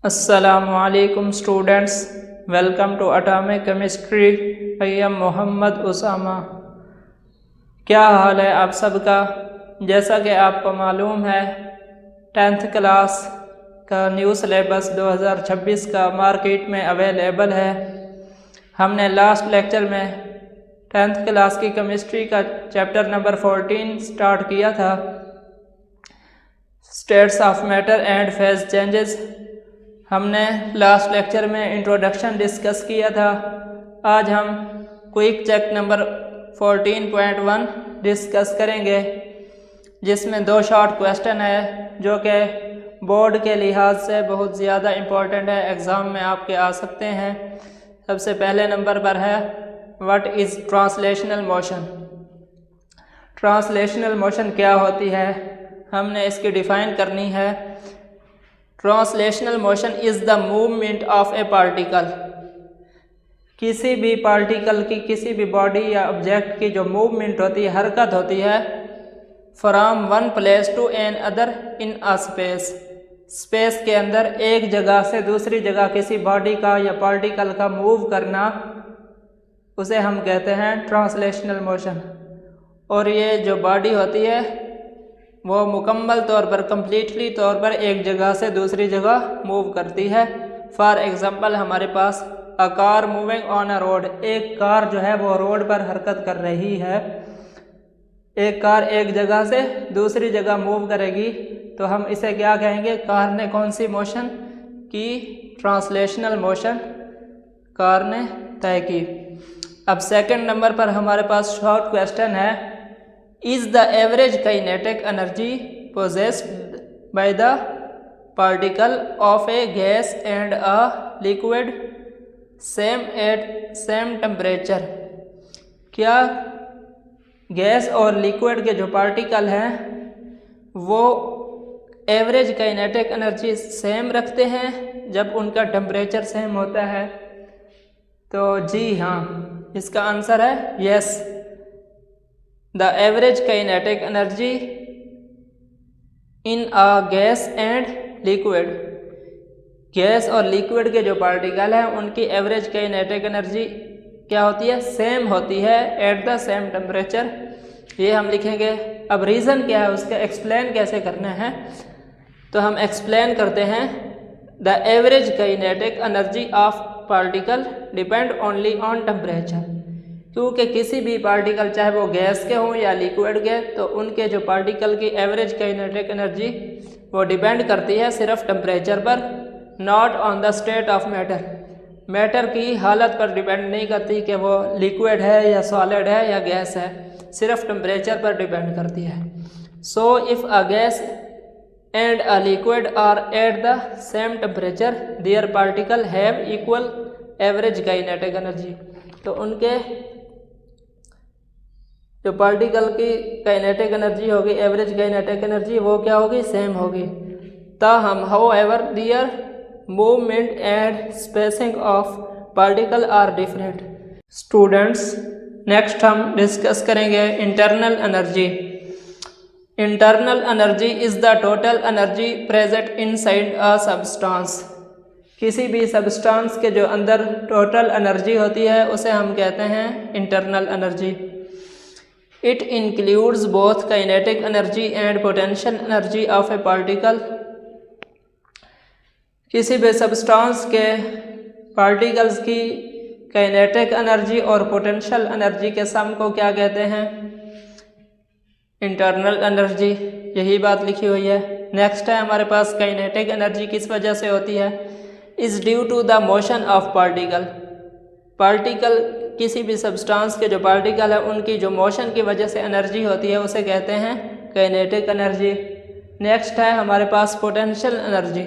अस्सलामुअलैकुम students, welcome to atomic chemistry. I am Mohammad Usama. क्या हाल है आप सबका? जैसा कि आपको मालूम है, 10th क्लास का न्यू सिलेबस 2026 का मार्केट में अवेलेबल है। हमने लास्ट लेक्चर में 10th क्लास की केमिस्ट्री का चैप्टर नंबर 14 स्टार्ट किया था, states of matter and phase changes. हमने लास्ट लेक्चर में इंट्रोडक्शन डिस्कस किया था। आज हम क्विक चेक नंबर 14.1 डिस्कस करेंगे, जिसमें 2 शॉर्ट क्वेश्चन है जो कि बोर्ड के लिहाज से बहुत ज़्यादा इम्पोर्टेंट है, एग्ज़ाम में आपके आ सकते हैं। सबसे पहले नंबर पर है, what is translational motion. Translational motion क्या होती है, हमने इसकी डिफ़ाइन करनी है। Translational motion is the movement of A particle. किसी भी पार्टिकल की, किसी भी बॉडी या ऑब्जेक्ट की जो मूवमेंट होती है, हरकत होती है, from one place to another in a space. Space के अंदर एक जगह से दूसरी जगह किसी बॉडी का या पार्टिकल का मूव करना, उसे हम कहते हैं ट्रांसलेशनल मोशन। और ये जो बॉडी होती है वो मुकम्मल तौर पर, कम्प्लीटली तौर पर एक जगह से दूसरी जगह मूव करती है। फॉर एग्ज़ाम्पल, हमारे पास a car moving on a road. एक कार जो है वो रोड पर हरकत कर रही है। एक कार एक जगह से दूसरी जगह मूव करेगी तो हम इसे क्या कहेंगे? कार ने कौन सी मोशन की? ट्रांसलेशनल मोशन कार ने तय की। अब सेकंड नंबर पर हमारे पास शॉर्ट क्वेश्चन है, is the average kinetic energy possessed by the particle of a gas and a liquid same at same temperature. क्या गैस और लिक्विड के जो पार्टिकल हैं वो एवरेज काइनेटिक एनर्जी सेम रखते हैं जब उनका टेम्परेचर सेम होता है? तो जी हाँ, इसका आंसर है yes. The average kinetic energy in a gas and liquid. Gas और लिक्विड के जो पार्टिकल हैं उनकी एवरेज काइनेटिक एनर्जी क्या होती है? सेम होती है एट द सेम टेम्परेचर। ये हम लिखेंगे। अब रीज़न क्या है, उसका एक्सप्लेन कैसे करना है, तो हम एक्सप्लेन करते हैं। The average kinetic energy of particle depend only on temperature. क्योंकि किसी भी पार्टिकल, चाहे वो गैस के हों या लिक्विड के, तो उनके जो पार्टिकल की एवरेज काइनेटिक एनर्जी वो डिपेंड करती है सिर्फ टेम्परेचर पर, not on the state of matter. Matter की हालत पर डिपेंड नहीं करती कि वो लिक्विड है या सॉलिड है या गैस है, सिर्फ टेम्परेचर पर डिपेंड करती है। So if a gas and a liquid are at the same temperature, their particle have equal average kinetic energy. तो उनके जो पार्टिकल की काइनेटिक एनर्जी होगी, एवरेज काइनेटिक एनर्जी, वो क्या होगी? सेम होगी। ताहम however their movement and spacing of particle are different. Students, next हम डिस्कस करेंगे internal energy. Internal energy is the total energy present inside a substance. किसी भी सब्सटेंस के जो अंदर टोटल एनर्जी होती है उसे हम कहते हैं internal energy. It includes both kinetic energy and potential energy of A particle. किसी भी सब्सटेंस के पार्टिकल्स की काइनेटिक एनर्जी और पोटेंशियल एनर्जी के सम को क्या कहते हैं? Internal energy. यही बात लिखी हुई है। नेक्स्ट है हमारे पास, काइनेटिक एनर्जी किस वजह से होती है? Is due to the motion of particle. Particle, किसी भी सब्सटेंस के जो पार्टिकल है उनकी जो मोशन की वजह से एनर्जी होती है उसे कहते हैं काइनेटिक एनर्जी। नेक्स्ट है हमारे पास potential energy.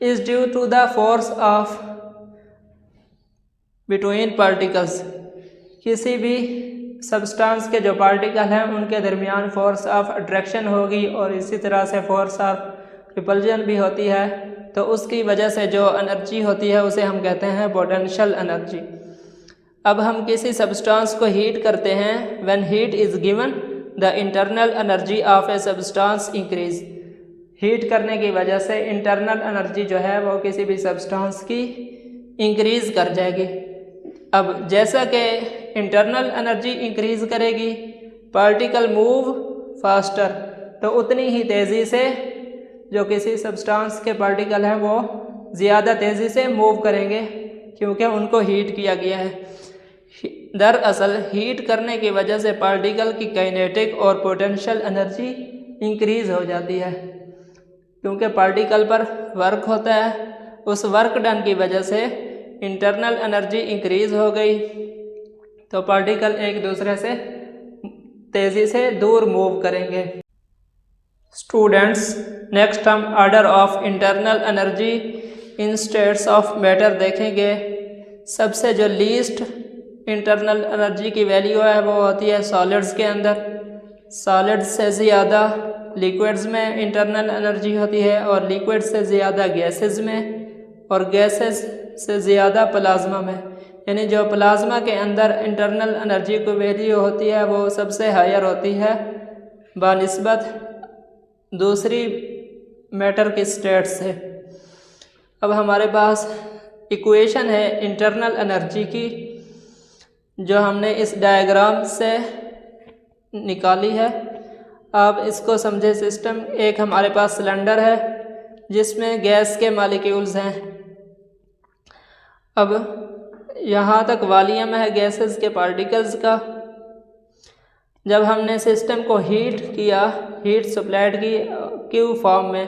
Is due to the force of between particles. किसी भी सब्सटेंस के जो पार्टिकल हैं उनके दरमियान फोर्स ऑफ अट्रैक्शन होगी और इसी तरह से फोर्स ऑफ रिपल्जन भी होती है, तो उसकी वजह से जो एनर्जी होती है उसे हम कहते हैं पोटेंशियल एनर्जी। अब हम किसी सब्सटेंस को हीट करते हैं, when heat is given the internal energy of a substance increase. Heat करने की वजह से इंटरनल एनर्जी जो है वो किसी भी सब्सटेंस की इंक्रीज़ कर जाएगी। अब जैसा कि इंटरनल एनर्जी इंक्रीज़ करेगी, पार्टिकल मूव फास्टर, तो उतनी ही तेज़ी से जो किसी सब्सटेंस के पार्टिकल हैं वो ज़्यादा तेज़ी से मूव करेंगे, क्योंकि उनको हीट किया गया है। दरअसल हीट करने की वजह से पार्टिकल की काइनेटिक और पोटेंशियल एनर्जी इंक्रीज़ हो जाती है, क्योंकि पार्टिकल पर वर्क होता है। उस वर्क डन की वजह से इंटरनल एनर्जी इंक्रीज़ हो गई, तो पार्टिकल एक दूसरे से तेज़ी से दूर मूव करेंगे। स्टूडेंट्स, नेक्स्ट हम order of internal energy in states of matter देखेंगे। सबसे जो लीस्ट इंटरनल एनर्जी की वैल्यू है वो होती है सॉलिड्स के अंदर। सॉलिड्स से ज़्यादा लिक्विड्स में इंटरनल एनर्जी होती है, और लिक्विड से ज़्यादा गैसेस में, और गैसेस से ज़्यादा प्लाज्मा में। यानी जो प्लाज्मा के अंदर इंटरनल एनर्जी की वैल्यू होती है वो सबसे हायर होती है बानिस्बत दूसरी मैटर की स्टेट से। अब हमारे पास इक्वेशन है इंटरनल एनर्जी की, जो हमने इस डायग्राम से निकाली है। आप इसको समझे सिस्टम, एक हमारे पास सिलेंडर है जिसमें गैस के मॉलिक्यूल्स हैं। अब यहाँ तक वॉल्यूम है गैसेस के पार्टिकल्स का। जब हमने सिस्टम को हीट किया, हीट सप्लाइड की क्यू फॉर्म में,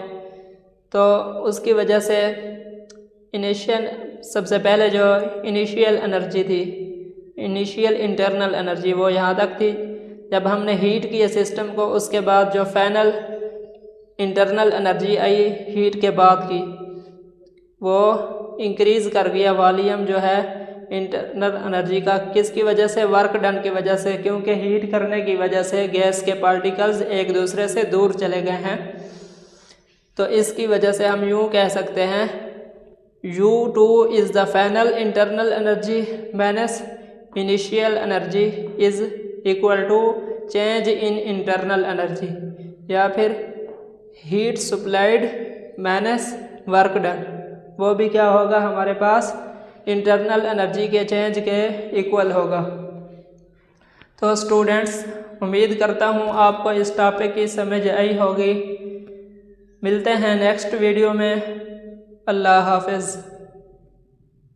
तो उसकी वजह से सबसे पहले जो इनिशियल एनर्जी थी, इनिशियल इंटरनल एनर्जी, वो यहाँ तक थी। जब हमने हीट किया सिस्टम को, उसके बाद जो फाइनल इंटरनल एनर्जी आई हीट के बाद की, वो इंक्रीज़ कर गया वॉल्यूम जो है इंटरनल एनर्जी का। किसकी वजह से? वर्क डन की वजह से, क्योंकि हीट करने की वजह से गैस के पार्टिकल्स एक दूसरे से दूर चले गए हैं। तो इसकी वजह से हम यूँ कह सकते हैं U2 is the final internal energy minus initial energy is equal to change in internal energy, या फिर heat supplied minus work done, वो भी क्या होगा हमारे पास इंटरनल एनर्जी के चेंज के इक्वल होगा। तो स्टूडेंट्स, उम्मीद करता हूँ आपको इस टॉपिक की समझ आई होगी। मिलते हैं नेक्स्ट वीडियो में। अल्लाह हाफ़िज़।